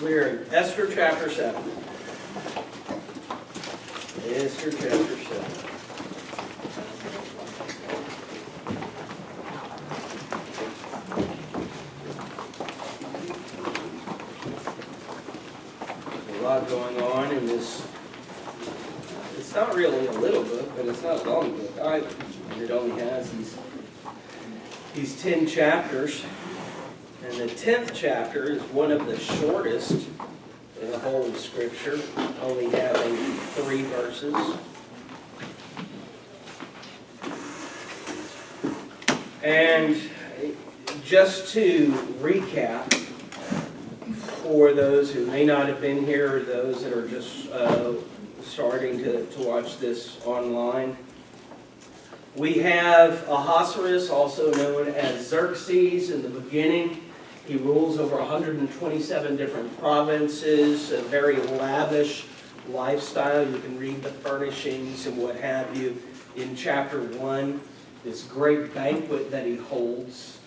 We're in Esther chapter 7. Esther chapter 7. There's a lot going on in this. It's not really a little book, but it's not a long book either. It only has these 10 chapters. And the 10th chapter is one of the shortest in the whole of Scripture, only having 3 verses. And just to recap, for those who may not have been here, or those that are just starting to watch this online, we have Ahasuerus, also known as Xerxes, in the beginning. He rules over 127 different provinces, a very lavish lifestyle. You can read the furnishings and what have you in chapter 1. This great banquet that he holds.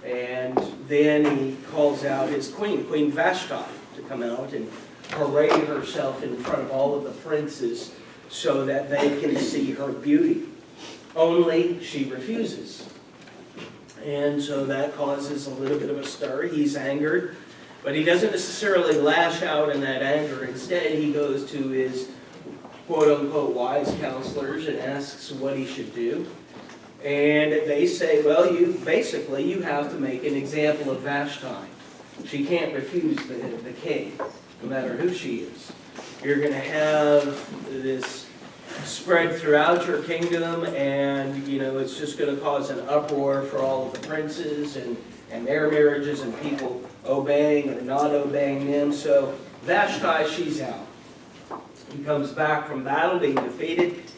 And then he calls out his queen, Queen Vashti, to come out and parade herself in front of all of the princes so that they can see her beauty. Only she refuses. And so that causes a little bit of a stir. He's angered, but he doesn't necessarily lash out in that anger. Instead, he goes to his quote-unquote wise counselors and asks what he should do. And they say, well, you have to make an example of Vashti. She can't refuse the king, no matter who she is. You're going to have this spread throughout your kingdom, and it's just going to cause an uproar for all of the princes and their marriages and people obeying or not obeying them. So Vashti, she's out. He comes back from battle being defeated,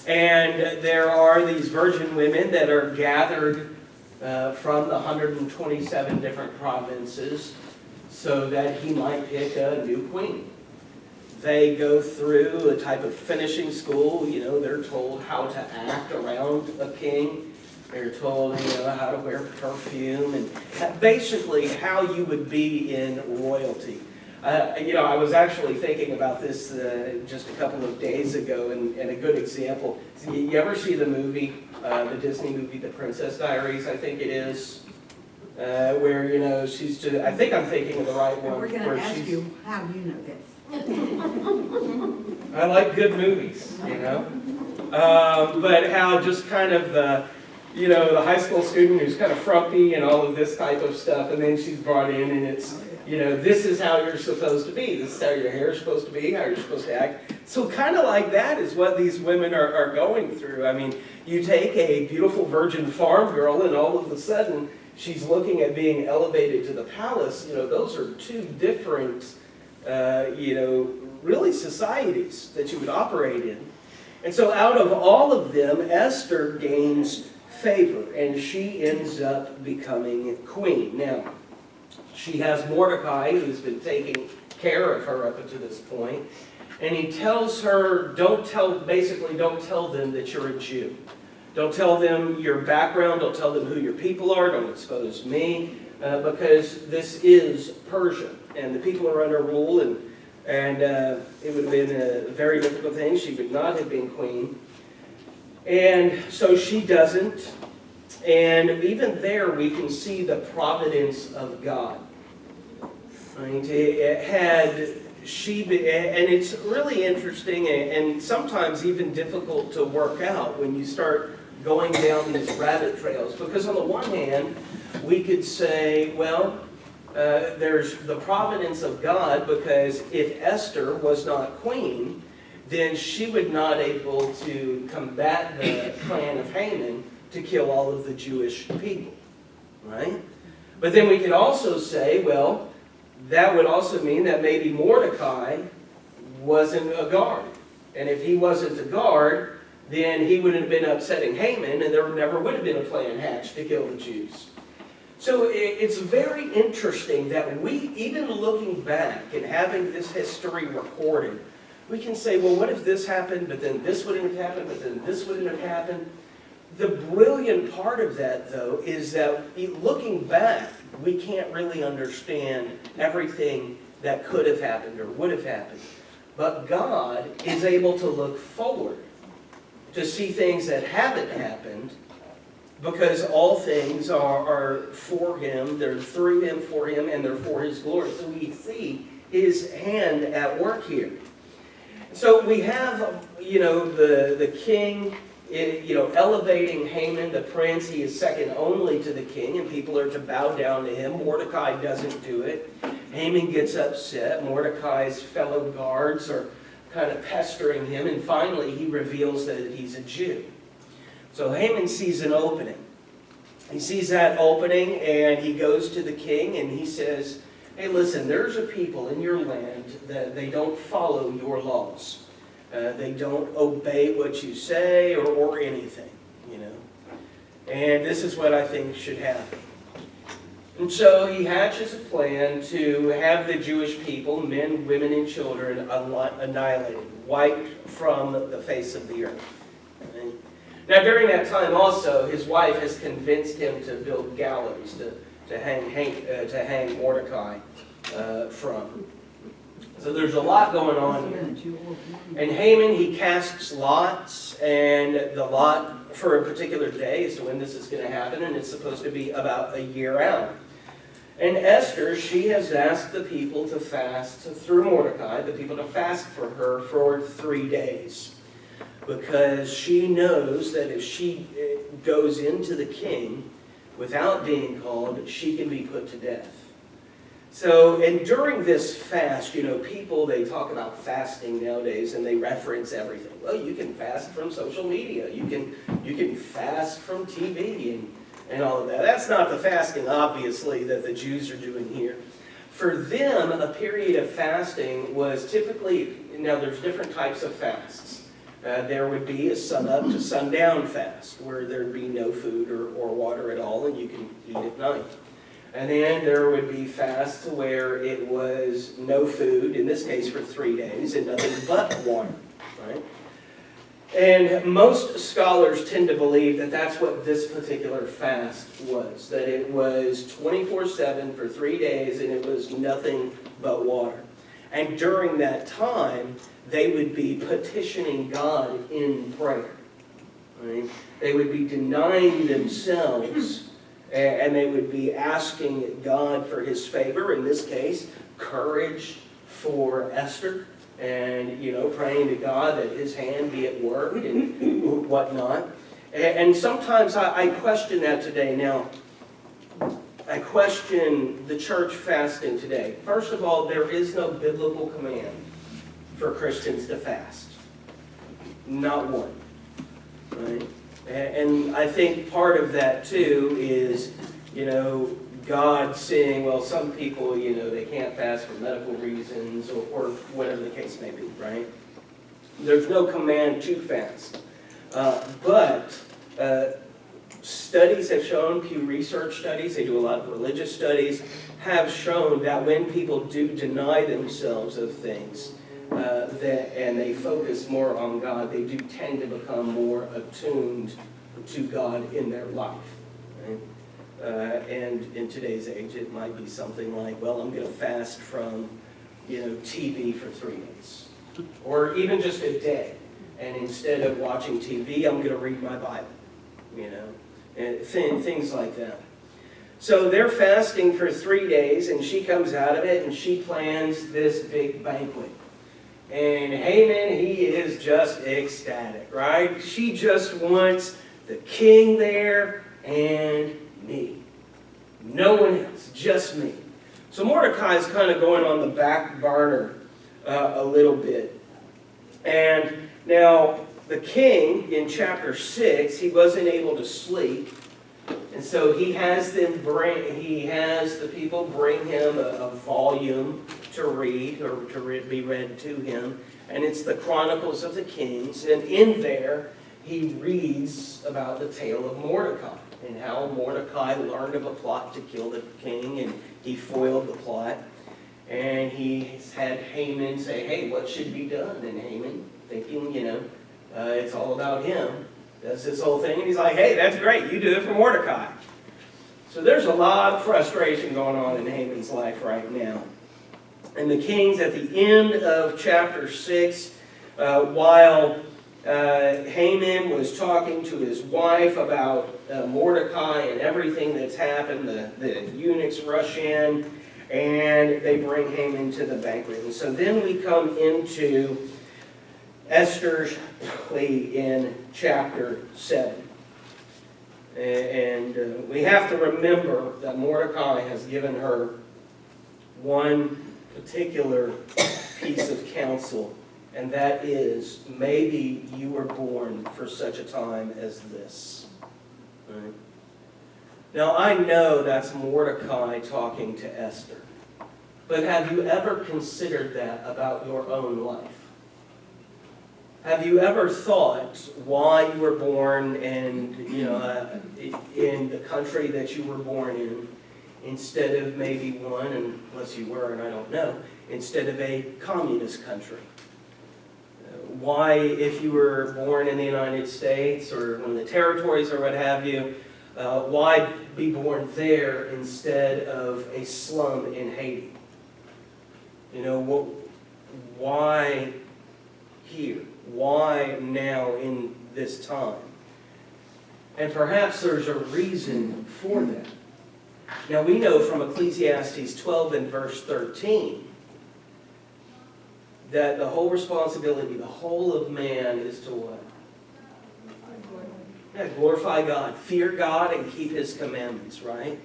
and there are these virgin women that are gathered from the 127 different provinces so that he might pick a new queen. They go through a type of finishing school. They're told how to act around a king. They're told, how to wear perfume and basically how you would be in royalty. I was actually thinking about this just a couple of days ago, and a good example. You ever see the movie, the Disney movie, The Princess Diaries, I think it is, where, she's just, I think I'm thinking of the right one. We're going to ask you, how do you know this? I like good movies, but how just kind of the high school student who's kind of frumpy and all of this type of stuff, and then she's brought in and it's, this is how you're supposed to be. This is how your hair is supposed to be, how you're supposed to act. So kind of like that is what these women are going through. I mean, you take a beautiful virgin farm girl and all of a sudden she's looking at being elevated to the palace. Those are two different really societies that you would operate in. And so out of all of them, Esther gains favor, and she ends up becoming queen. Now, she has Mordecai, who's been taking care of her up until this point, and he tells her, don't tell them that you're a Jew. Don't tell them your background, don't tell them who your people are, don't expose me, because this is Persia, and the people are under rule, and it would have been a very difficult thing. She would not have been queen. And so she doesn't. And even there we can see the providence of God. Right? And it's really interesting and sometimes even difficult to work out when you start going down these rabbit trails. Because on the one hand, we could say, well, there's the providence of God, because if Esther was not queen, then she would not able to combat the plan of Haman to kill all of the Jewish people, right? But then we could also say, well, that would also mean that maybe Mordecai wasn't a guard. And if he wasn't a guard, then he would have been upsetting Haman, and there never would have been a plan hatched to kill the Jews. So it's very interesting that we, even looking back and having this history recorded, we can say, well, what if this happened, but then this wouldn't have happened, but then this wouldn't have happened? The brilliant part of that, though, is that looking back, we can't really understand everything that could have happened or would have happened. But God is able to look forward to see things that haven't happened, because all things are for Him, they're through Him, for Him, and they're for His glory. So we see His hand at work here. So we have, the king, elevating Haman, the prince. He is second only to the king, and people are to bow down to him. Mordecai doesn't do it. Haman gets upset. Mordecai's fellow guards are kind of pestering him, and finally he reveals that he's a Jew. So Haman sees an opening. He sees that opening, and he goes to the king, and he says, hey, listen, there's a people in your land that they don't follow your laws. They don't obey what you say or anything, And this is what I think should happen. And so he hatches a plan to have the Jewish people, men, women, and children, annihilated, wiped from the face of the earth. Okay? Now, during that time also, his wife has convinced him to build gallows to hang Mordecai from. So there's a lot going on here. And Haman, he casts lots, and the lot for a particular day as to when this is going to happen, and it's supposed to be about a year out. And Esther, she has asked the people to fast, through Mordecai, the people to fast for her for 3 days. Because she knows that if she goes into the king without being called, she can be put to death. So, and during this fast, people, they talk about fasting nowadays and they reference everything. Well, you can fast from social media. You can fast from TV and all of that. That's not the fasting, obviously, that the Jews are doing here. For them, a period of fasting was typically, now there's different types of fasts. There would be a sun-up to sundown fast, where there'd be no food or water at all, and you can eat at night. And then there would be fasts where it was no food, in this case for 3 days, and nothing but water, right? And most scholars tend to believe that that's what this particular fast was, that it was 24/7 for 3 days, and it was nothing but water. And during that time, they would be petitioning God in prayer. Right? They would be denying themselves, and they would be asking God for His favor, in this case, courage for Esther, and, praying to God that His hand be at work and whatnot. And sometimes I question that today. Now, I question the church fasting today. First of all, there is no biblical command for Christians to fast. Not one. Right? And I think part of that, too, is, God saying, well, some people, they can't fast for medical reasons or whatever the case may be, right? There's no command to fast. But studies have shown, Pew Research studies, they do a lot of religious studies, have shown that when people do deny themselves of things, and they focus more on God, they do tend to become more attuned to God in their life. Right? And in today's age, it might be something like, well, I'm going to fast from, TV for 3 days. Or even just a day. And instead of watching TV, I'm going to read my Bible. And things like that. So they're fasting for 3 days, and she comes out of it, and she plans this big banquet. And Haman, he is just ecstatic, right? She just wants the king there and me. No one else, just me. So Mordecai is kind of going on the back burner a little bit. And now the king, in chapter 6, he wasn't able to sleep. And so he has the people bring him a volume to read, or to be read to him. And it's the Chronicles of the Kings. And in there, he reads about the tale of Mordecai, and how Mordecai learned of a plot to kill the king, and he foiled the plot. And he had Haman say, hey, what should be done? And Haman, thinking, it's all about him, does this whole thing. And he's like, hey, that's great. You do it for Mordecai. So there's a lot of frustration going on in Haman's life right now. And the kings at the end of chapter 6, while Haman was talking to his wife about Mordecai and everything that's happened, the eunuchs rush in and they bring Haman to the banquet. And so then we come into Esther's plea in chapter 7. And we have to remember that Mordecai has given her one particular piece of counsel, and that is, maybe you were born for such a time as this. Right? Now, I know that's Mordecai talking to Esther, but have you ever considered that about your own life? Have you ever thought why you were born and, in the country that you were born in, instead of maybe one, unless you were, and I don't know, instead of a communist country? Why, if you were born in the United States or one of the territories or what have you, why be born there instead of a slum in Haiti? Why here? Why now in this time? And perhaps there's a reason for that. Now we know from Ecclesiastes 12 and verse 13 that the whole responsibility, the whole of man is to what? Yeah, glorify God, fear God, and keep His commandments, right?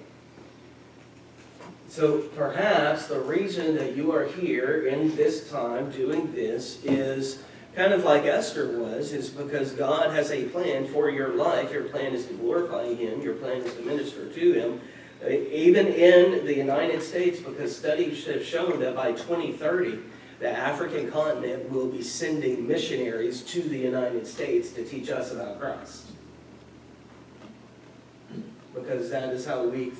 So perhaps the reason that you are here in this time doing this is kind of like Esther was, is because God has a plan for your life. Your plan is to glorify Him. Your plan is to minister to Him. Even in the United States, because studies have shown that by 2030, the African continent will be sending missionaries to the United States to teach us about Christ. Because that is how weak,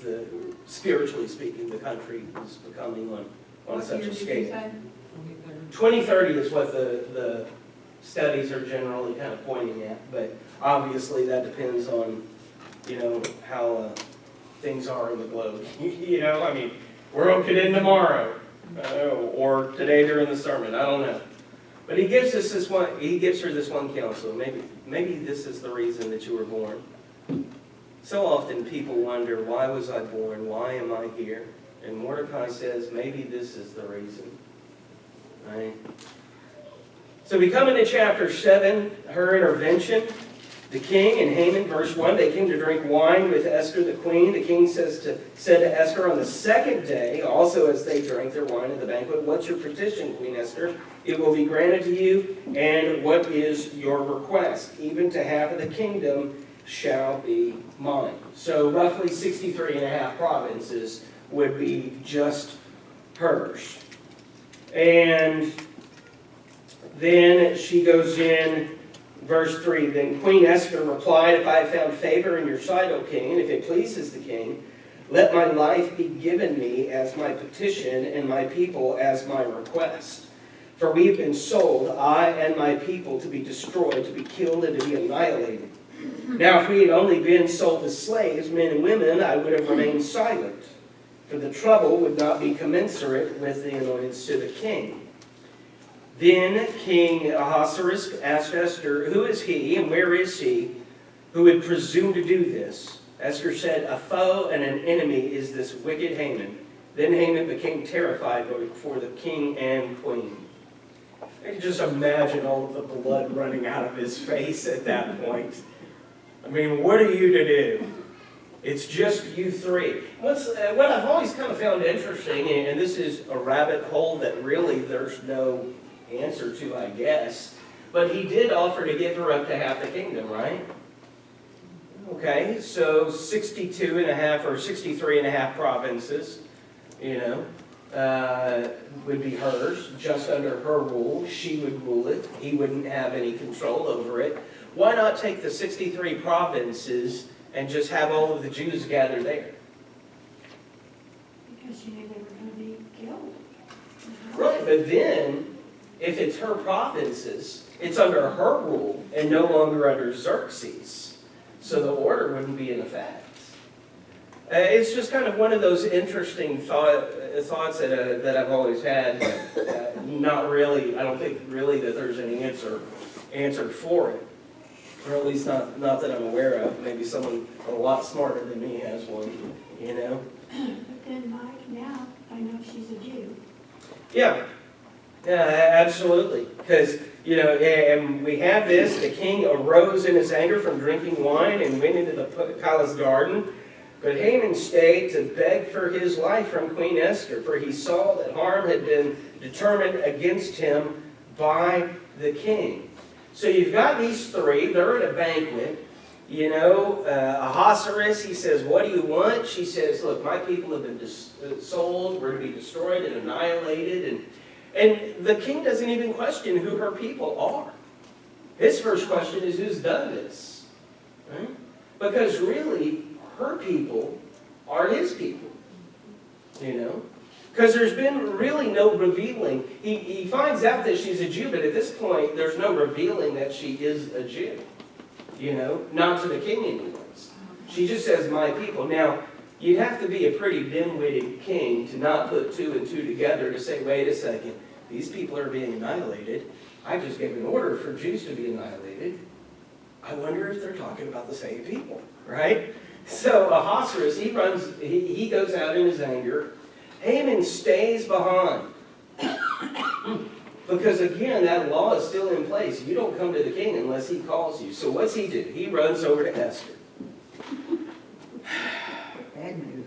spiritually speaking, the country is becoming on such a scale. 2030 is what the studies are generally kind of pointing at, but obviously that depends on, how things are in the globe. World could end tomorrow, or today during the sermon. I don't know, but he gives us this one. He gives her this one counsel. Maybe this is the reason that you were born. So often people wonder, why was I born? Why am I here? And Mordecai says, maybe this is the reason. Right? So we come into chapter 7, her intervention. The king and Haman, verse 1, they came to drink wine with Esther the queen. The king said to Esther on the second day, also as they drank their wine at the banquet, what's your petition, Queen Esther? It will be granted to you, and what is your request? Even to half of the kingdom shall be mine. So roughly 63 and a half provinces would be just hers. And then she goes in, verse 3, then Queen Esther replied, if I have found favor in your sight, O king, and if it pleases the king, let my life be given me as my petition, and my people as my request. For we have been sold, I and my people, to be destroyed, to be killed, and to be annihilated. Now, if we had only been sold as slaves, men and women, I would have remained silent, for the trouble would not be commensurate with the annoyance to the king. Then King Ahasuerus asked Esther, who is he and where is he who would presume to do this? Esther said, a foe and an enemy is this wicked Haman. Then Haman became terrified before the king and queen. I can just imagine all of the blood running out of his face at that point. What are you to do? It's just you three. What I've always kind of found interesting, and this is a rabbit hole that really there's no answer to, I guess, but he did offer to give her up to half the kingdom, right? Okay, so 62 and a half or 63 and a half provinces, would be hers, just under her rule. She would rule it. He wouldn't have any control over it. Why not take the 63 provinces and just have all of the Jews gather there? Because she knew they were going to be killed. Right, but then, if it's her provinces, it's under her rule and no longer under Xerxes. So the order wouldn't be in effect. It's just kind of one of those interesting thoughts that I've always had, but not really, I don't think really that there's any answer for it. Or at least not that I'm aware of. Maybe someone a lot smarter than me has one, you know? But then Mike, now I know she's a Jew. Yeah, absolutely. Because, you know, and we have this, the king arose in his anger from drinking wine and went into the palace garden. But Haman stayed to beg for his life from Queen Esther, for he saw that harm had been determined against him by the king. So you've got these three, they're at a banquet. You know, Ahasuerus, he says, what do you want? She says, look, my people have been sold, we're to be destroyed and annihilated. And the king doesn't even question who her people are. His first question is, who's done this? Right? Because really, her people are his people, you know? Because there's been really no revealing. He finds out that she's a Jew, but at this point, there's no revealing that she is a Jew, you know? Not to the king anyways. She just says, my people. Now, you'd have to be a pretty dim-witted king to not put two and two together to say, wait a second, these people are being annihilated. I just gave an order for Jews to be annihilated. I wonder if they're talking about the same people, right? So Ahasuerus, he goes out in his anger. Haman stays behind. Because again, that law is still in place. You don't come to the king unless he calls you. So what's he do? He runs over to Esther. Bad news.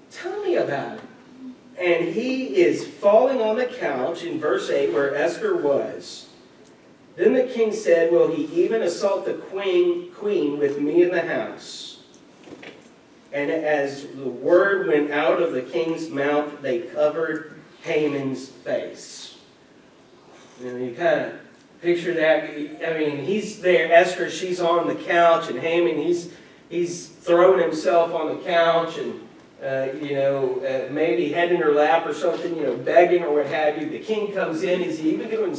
Tell me about it. And he is falling on the couch in verse 8 where Esther was. Then the king said, will he even assault the queen with me in the house? And as the word went out of the king's mouth, they covered Haman's face. You know, you kind of picture that. I mean, he's there, Esther, she's on the couch, and Haman, he's thrown himself on the couch and maybe head in her lap or something, you know, begging or what have you. The king comes in. Is he even going to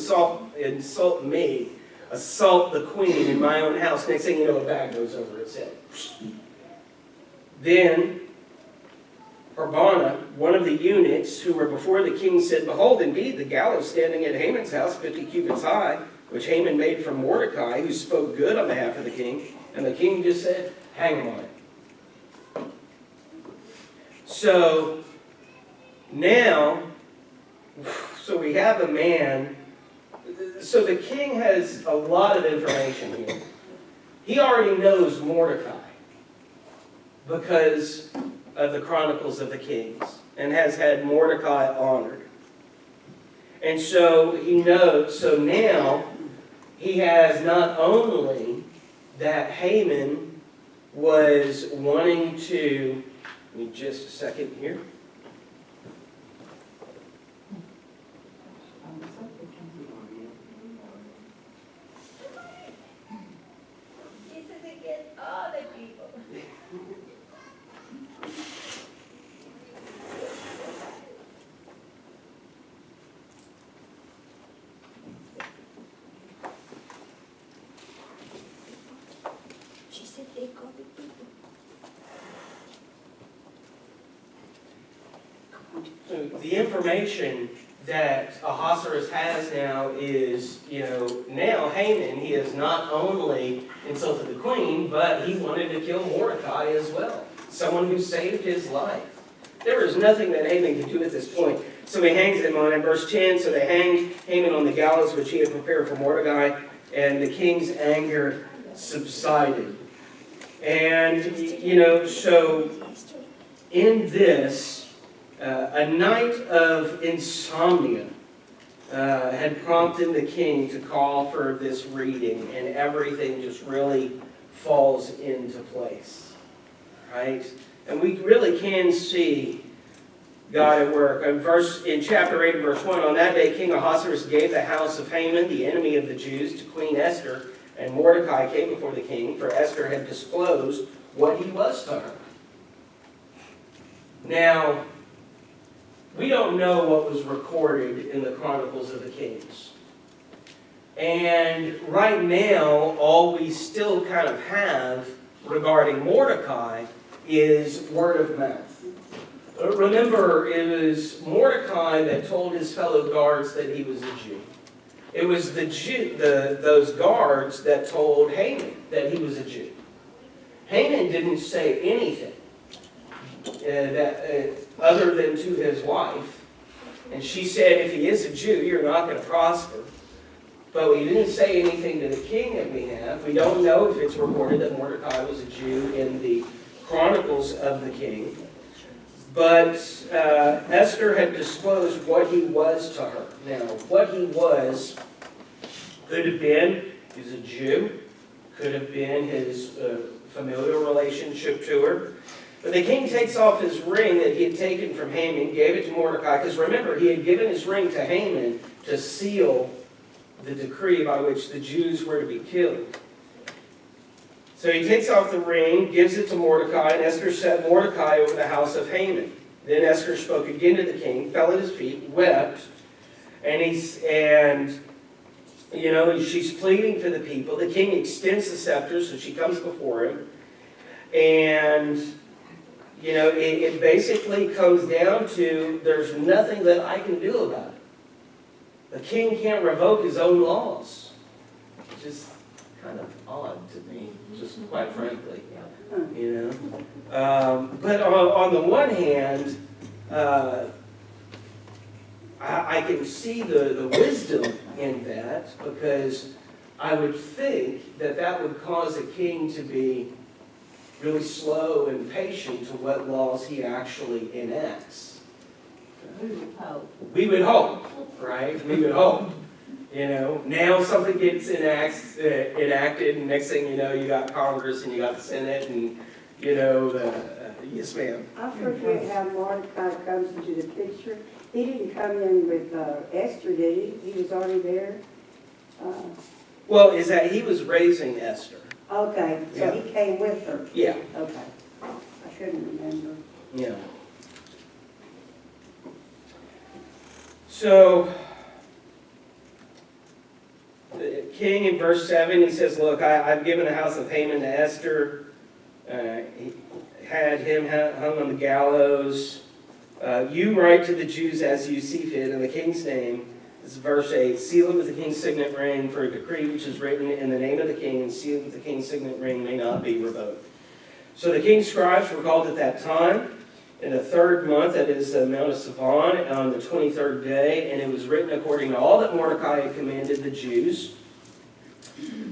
insult me, assault the queen in my own house? Next thing you know, a bag goes over his head. Then Harbona, one of the eunuchs who were before the king, said, behold, indeed, the gallows standing at Haman's house, 50 cubits high, which Haman made from Mordecai, who spoke good on behalf of the king. And the king just said, hang him on it. So now, we have a man. So the king has a lot of information here. He already knows Mordecai because of the Chronicles of the Kings and has had Mordecai honored. And so he knows, so now he has not only that Haman was wanting to, give me just a second here. Jesus against all the people. She said they call the people. So the information that Ahasuerus has now is, now Haman, he has not only insulted the queen, but he wanted to kill Mordecai as well, someone who saved his life. There is nothing that Haman can do at this point. So he hangs him on, in verse 10, so they hanged Haman on the gallows which he had prepared for Mordecai, and the king's anger subsided. And, so in this, a night of insomnia had prompted the king to call for this reading, and everything just really falls into place, right? And we really can see God at work. In chapter 8, verse 1, on that day King Ahasuerus gave the house of Haman, the enemy of the Jews, to Queen Esther, and Mordecai came before the king, for Esther had disclosed what he was to her. Now, we don't know what was recorded in the Chronicles of the Kings. And right now, all we still kind of have regarding Mordecai is word of mouth. Remember, it was Mordecai that told his fellow guards that he was a Jew. It was those guards that told Haman that he was a Jew. Haman didn't say anything other than to his wife. And she said, if he is a Jew, you're not going to prosper. But he didn't say anything to the king that we have. We don't know if it's recorded that Mordecai was a Jew in the Chronicles of the King. But Esther had disclosed what he was to her. Now, what he was could have been, he's a Jew, could have been his familial relationship to her. But the king takes off his ring that he had taken from Haman, gave it to Mordecai, because remember, he had given his ring to Haman to seal the decree by which the Jews were to be killed. So he takes off the ring, gives it to Mordecai, and Esther set Mordecai over the house of Haman. Then Esther spoke again to the king, fell at his feet, wept, and she's pleading for the people. The king extends the scepter, so she comes before him, and it basically comes down to there's nothing that I can do about it. The king can't revoke his own laws, which is kind of odd to me, just quite frankly. But on the one hand, I can see the wisdom in that, because I would think that would cause a king to be really slow and patient to what laws he actually enacts. We would hope, right? We would hope. Now something gets enacted, and next thing you know, you got Congress and you got the Senate, and yes, ma'am. I forget how Mordecai comes into the picture. He didn't come in with Esther, did he? He was already there? Well, is that he was raising Esther. Okay, so Yeah. he came with her. Yeah. Okay. I couldn't remember. Yeah. So, the king in verse 7, he says, look, I've given the house of Haman to Esther. He had him hung on the gallows. You write to the Jews as you see fit in the king's name. This is verse 8. Seal it with the king's signet ring, for a decree which is written in the name of the king and sealed with the king's signet ring may not be revoked. So the king's scribes were called at that time in the 3rd month, that is the Mount of Savon, on the 23rd day, and it was written according to all that Mordecai had commanded the Jews.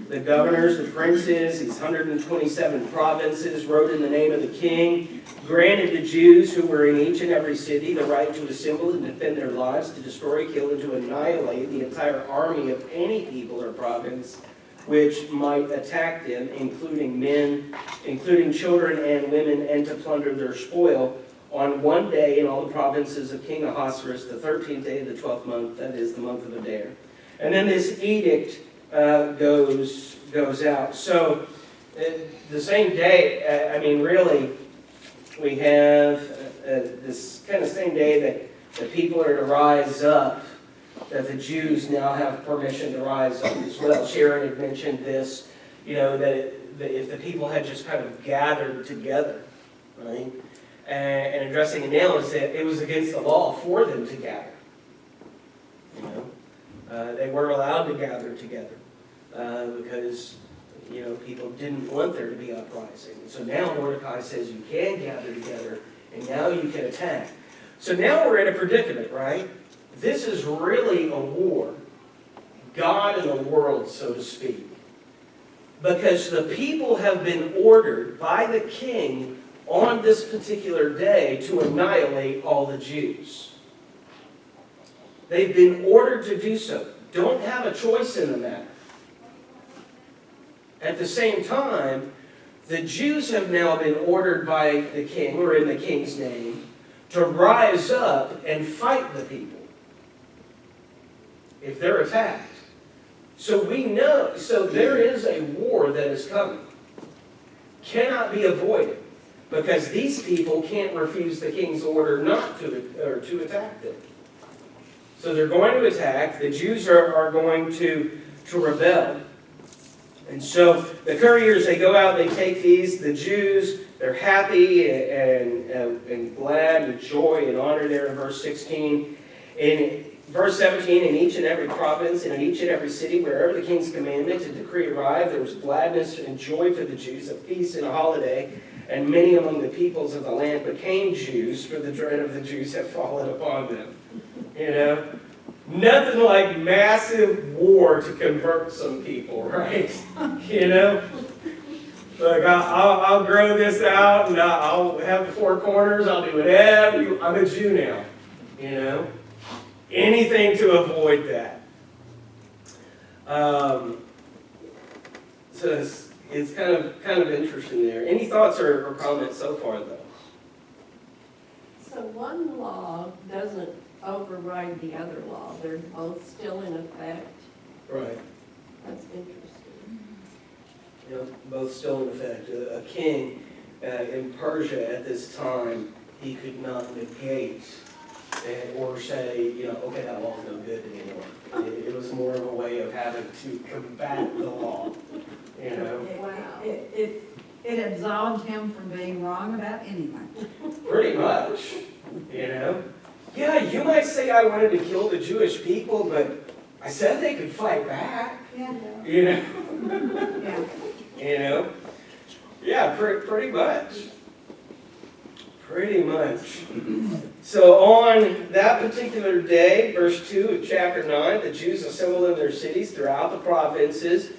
The governors, the princes, these 127 provinces wrote in the name of the king, granted the Jews who were in each and every city the right to assemble and defend their lives, to destroy, kill, and to annihilate the entire army of any people or province which might attack them, including men, including children and women, and to plunder their spoil on one day in all the provinces of King Ahasuerus, the 13th day of the 12th month, that is the month of Adar. And then this edict goes out. So the same day, really, we have this kind of same day that the people are to rise up, that the Jews now have permission to rise up as well. Sharon had mentioned this, that if the people had just kind of gathered together, right, and addressing it now is that it was against the law for them to gather. They weren't allowed to gather together because people didn't want there to be uprising. So now Mordecai says you can gather together, and now you can attack. So now we're in a predicament, right? This is really a war, God and the world, so to speak, because the people have been ordered by the king on this particular day to annihilate all the Jews. They've been ordered to do so. Don't have a choice in the matter. At the same time, the Jews have now been ordered by the king, or in the king's name, to rise up and fight the people if they're attacked. So we know, so there is a war that is coming. Cannot be avoided, because these people can't refuse the king's order not to attack them. So they're going to attack. The Jews are going to rebel. And so the couriers, they go out, they take these, the Jews, they're happy and glad and joy and honor there in verse 16. In verse 17, in each and every province and in each and every city, wherever the king's commandment and decree arrived, there was gladness and joy for the Jews, a feast and a holiday, and many among the peoples of the land became Jews, for the dread of the Jews had fallen upon them. You know? Nothing like massive war to convert some people, right? You know? Like, I'll grow this out, and I'll have the four corners, I'll do whatever. I'm a Jew now, you know? Anything to avoid that. So it's kind of interesting there. Any thoughts or comments so far, though? So one law doesn't override the other law. They're both still in effect. Right. That's interesting. You know, both still in effect. A king in Persia at this time, he could not negate or say, you know, okay, that law's no good anymore. It was more of a way of having to combat the law, you know. Wow. It absolved him from being wrong about anything. Pretty much, you know. Yeah, you might say I wanted to kill the Jewish people, but I said they could fight back, Yeah. you know. Yeah. You know? Yeah, pretty much. Pretty much. So on that particular day, verse 2 of chapter 9, the Jews assembled in their cities throughout the provinces.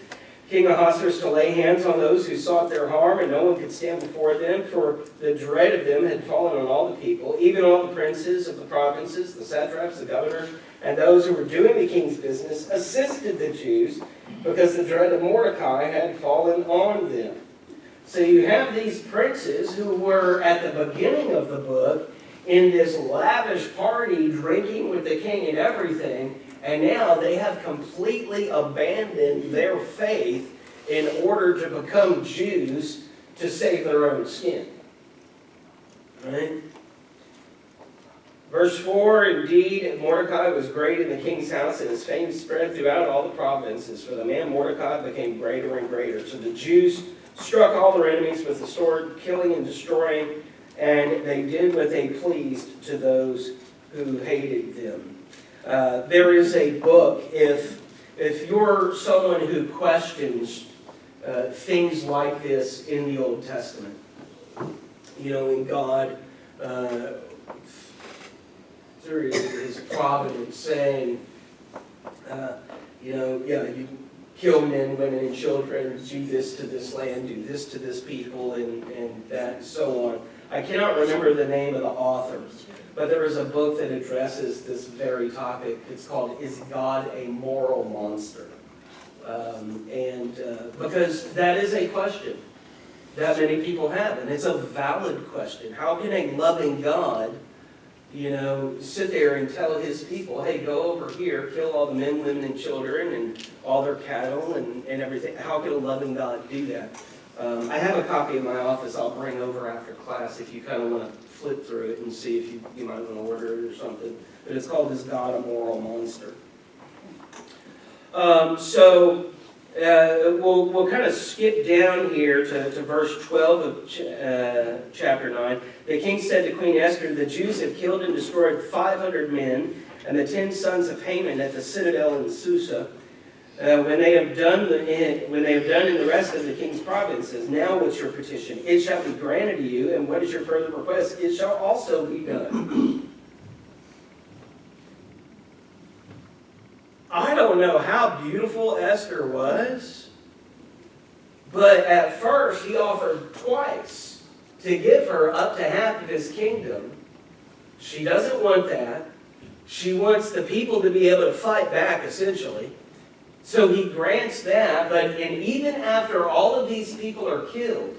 King Ahasuerus to lay hands on those who sought their harm, and no one could stand before them, for the dread of them had fallen on all the people, even all the princes of the provinces, the satraps, the governors, and those who were doing the king's business assisted the Jews, because the dread of Mordecai had fallen on them. So you have these princes who were at the beginning of the book in this lavish party, drinking with the king and everything, and now they have completely abandoned their faith in order to become Jews to save their own skin. Right? Verse 4, indeed, Mordecai was great in the king's house, and his fame spread throughout all the provinces. For the man Mordecai became greater and greater. So the Jews struck all their enemies with the sword, killing and destroying, and they did what they pleased to those who hated them. There is a book, if you're someone who questions things like this in the Old Testament, you know, in God, through his providence, saying, you know, yeah, you kill men, women, and children, do this to this land, do this to this people, and that, and so on. I cannot remember the name of the author, but there is a book that addresses this very topic. It's called, Is God a Moral Monster? Because that is a question that many people have, and it's a valid question. How can a loving God, you know, sit there and tell his people, hey, go over here, kill all the men, women, and children, and all their cattle, and everything? How can a loving God do that? I have a copy in my office I'll bring over after class if you kind of want to flip through it and see if you might want to order it or something. But it's called Is God a Moral Monster? We'll kind of skip down here to verse 12 of chapter 9. The king said to Queen Esther, the Jews have killed and destroyed 500 men and the 10 sons of Haman at the citadel in Susa. When they have done in the rest of the king's provinces, now what's your petition? It shall be granted to you, and what is your further request? It shall also be done. I don't know how beautiful Esther was, but at first he offered twice to give her up to half of his kingdom. She doesn't want that. She wants the people to be able to fight back, essentially. So he grants that, and even after all of these people are killed,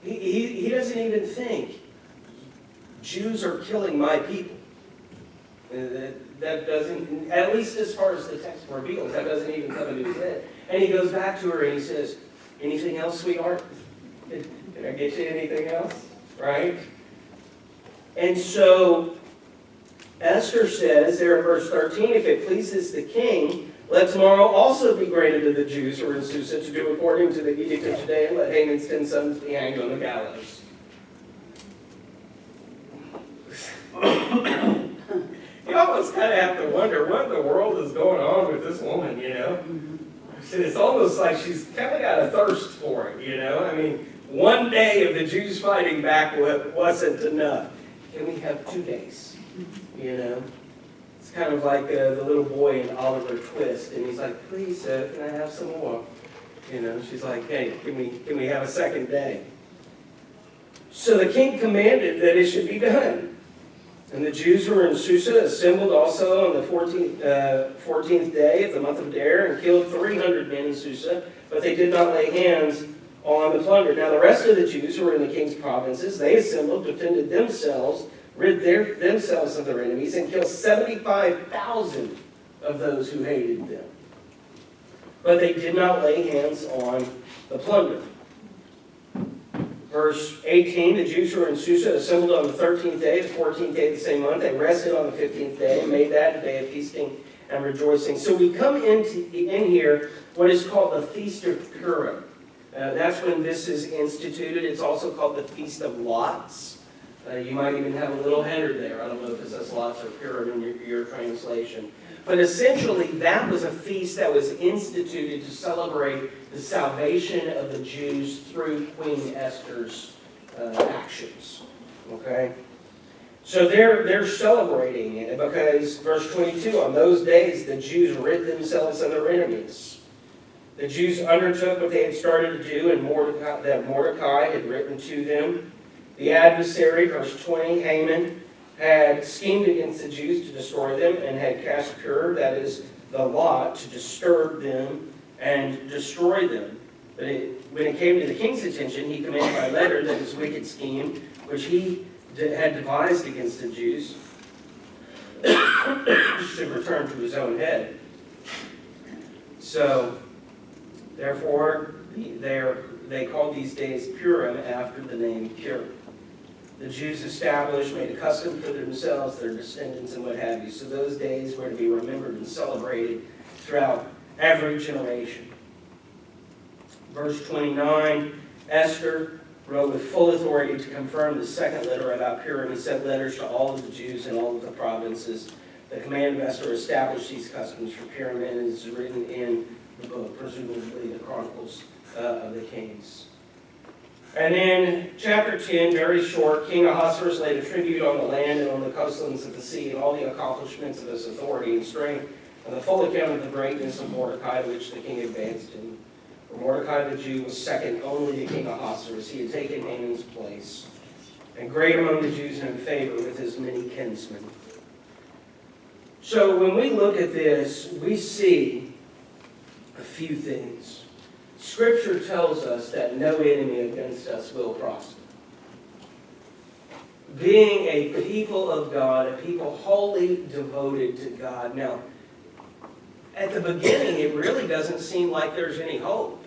he doesn't even think Jews are killing my people. That doesn't, at least as far as the text reveals, that doesn't even come into his head. And he goes back to her and he says, anything else, sweetheart? Can I get you anything else? Right? And so Esther says there in verse 13, if it pleases the king, Let tomorrow also be granted to the Jews who are in Susa to do according to the edict of today, and let Haman's 10 sons be hanged on the gallows. You almost kind of have to wonder what in the world is going on with this woman, you know? It's almost like she's kind of got a thirst for it, you know? I mean, one day of the Jews fighting back wasn't enough. Can we have 2 days, you know? It's kind of like the little boy in Oliver Twist, and he's like, please, can I have some more? You know, she's like, hey, can we have a second day? So the king commanded that it should be done. And the Jews who were in Susa assembled also on the 14th day of the month of Adar and killed 300 men in Susa, but they did not lay hands on the plunder. Now the rest of the Jews who were in the king's provinces, they assembled, defended themselves, rid themselves of their enemies, and killed 75,000 of those who hated them. But they did not lay hands on the plunder. Verse 18, the Jews who were in Susa assembled on the 13th day, the 14th day of the same month. They rested on the 15th day and made that a day of feasting and rejoicing. So we come in here what is called the Feast of Purim. That's when this is instituted. It's also called the Feast of Lots. You might even have a little header there. I don't know if it says Lots or Purim in your translation. But essentially, that was a feast that was instituted to celebrate the salvation of the Jews through Queen Esther's actions. Okay? So they're celebrating it because, verse 22, on those days the Jews rid themselves of their enemies. The Jews undertook what they had started to do, and Mordecai had written to them. The adversary, verse 20, Haman, had schemed against the Jews to destroy them and had cast Pur, that is, the lot, to disturb them and destroy them. But when it came to the king's attention, he commanded by letter that his wicked scheme, which he had devised against the Jews, should return to his own head. So, therefore, they called these days Purim after the name Pur. The Jews established, made a custom for themselves, their descendants, and what have you. So those days were to be remembered and celebrated throughout every generation. Verse 29, Esther wrote with full authority to confirm the second letter about Purim. He sent letters to all of the Jews in all of the provinces. The command of Esther established these customs for Purim, and is written in the book, presumably the Chronicles of the Kings. And in chapter 10, very short, King Ahasuerus laid a tribute on the land and on the coastlands of the sea, and all the accomplishments of his authority and strength, and the full account of the greatness of Mordecai, which the king advanced him. For Mordecai the Jew was second only to King Ahasuerus. He had taken Haman's place, and great among the Jews and in favor with his many kinsmen. So when we look at this, we see a few things. Scripture tells us that no enemy against us will prosper. Being a people of God, a people wholly devoted to God. Now, at the beginning, it really doesn't seem like there's any hope.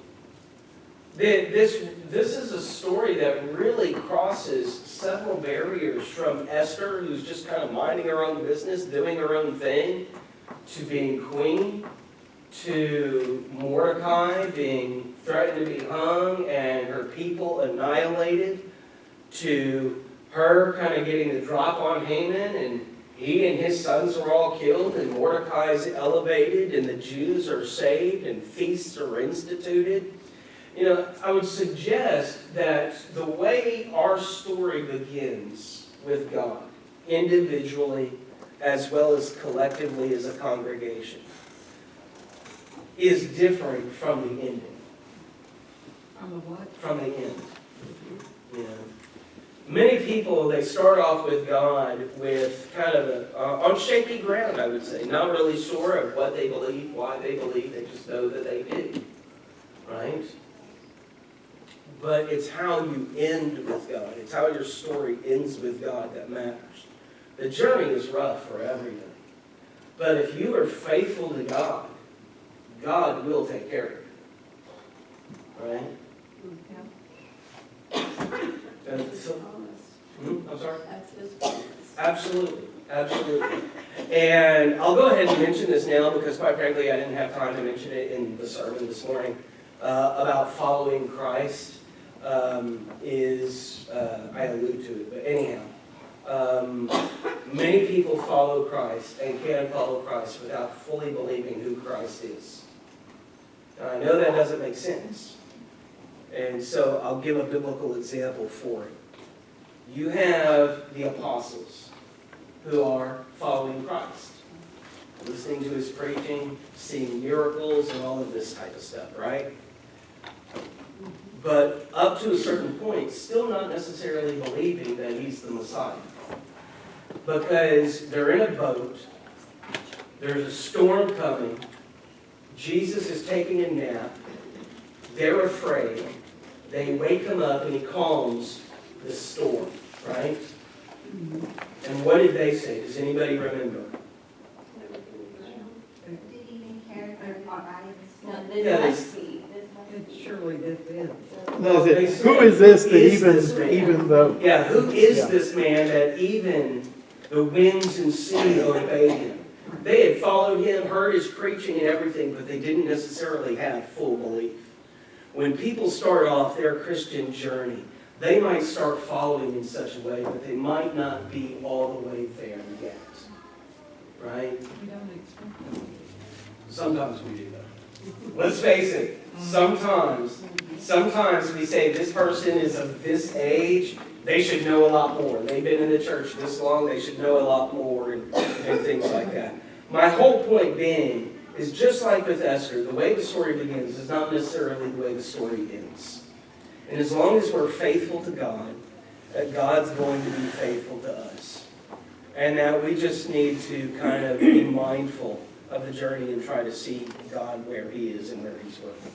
This is a story that really crosses several barriers, from Esther, who's just kind of minding her own business, doing her own thing, to being queen, to Mordecai being threatened to be hung and her people annihilated, to her kind of getting the drop on Haman, and he and his sons are all killed, and Mordecai is elevated, and the Jews are saved, and feasts are instituted. You know, I would suggest that the way our story begins with God, individually as well as collectively as a congregation, is different from the ending. From the what? From the end. You know, many people, they start off with God with kind of on shaky ground, I would say. Not really sure of what they believe, why they believe. They just know that they do. Right? But it's how you end with God. It's how your story ends with God that matters. The journey is rough for everybody. But if you are faithful to God, God will take care of it. Right? That's his I'm sorry? That's his promise. Absolutely. Absolutely. And I'll go ahead and mention this now because quite frankly, I didn't have time to mention it in the sermon this morning. About following Christ I allude to it, but anyhow. Many people follow Christ and can follow Christ without fully believing who Christ is. Now, I know that doesn't make sense. And so I'll give a biblical example for it. You have the apostles who are following Christ, listening to his preaching, seeing miracles, and all of this type of stuff, right? But up to a certain point, still not necessarily believing that he's the Messiah. Because they're in a boat, there's a storm coming, Jesus is taking a nap, they're afraid, they wake him up and he calms the storm, right? And what did they say? Does anybody remember? Didn't even care for their body. No, Yeah, this they- must be. Surely this is. No, They who said, is this that "Who is this man?" even though? Yeah, who is Yeah. this man that even the winds and sea obey him? They had followed him, heard his preaching and everything, but they didn't necessarily have full belief. When people start off their Christian journey, they might start following in such a way, but they might not be all the way there yet. Right? We don't expect it. Sometimes we do that. Let's face it, sometimes we say this person is of this age, they should know a lot more. They've been in the church this long, they should know a lot more and things like that. My whole point being is just like with Esther, the way the story begins is not necessarily the way the story ends. And as long as we're faithful to God, that God's going to be faithful to us. And that we just need to kind of be mindful of the journey and try to see God where he is and where he's working.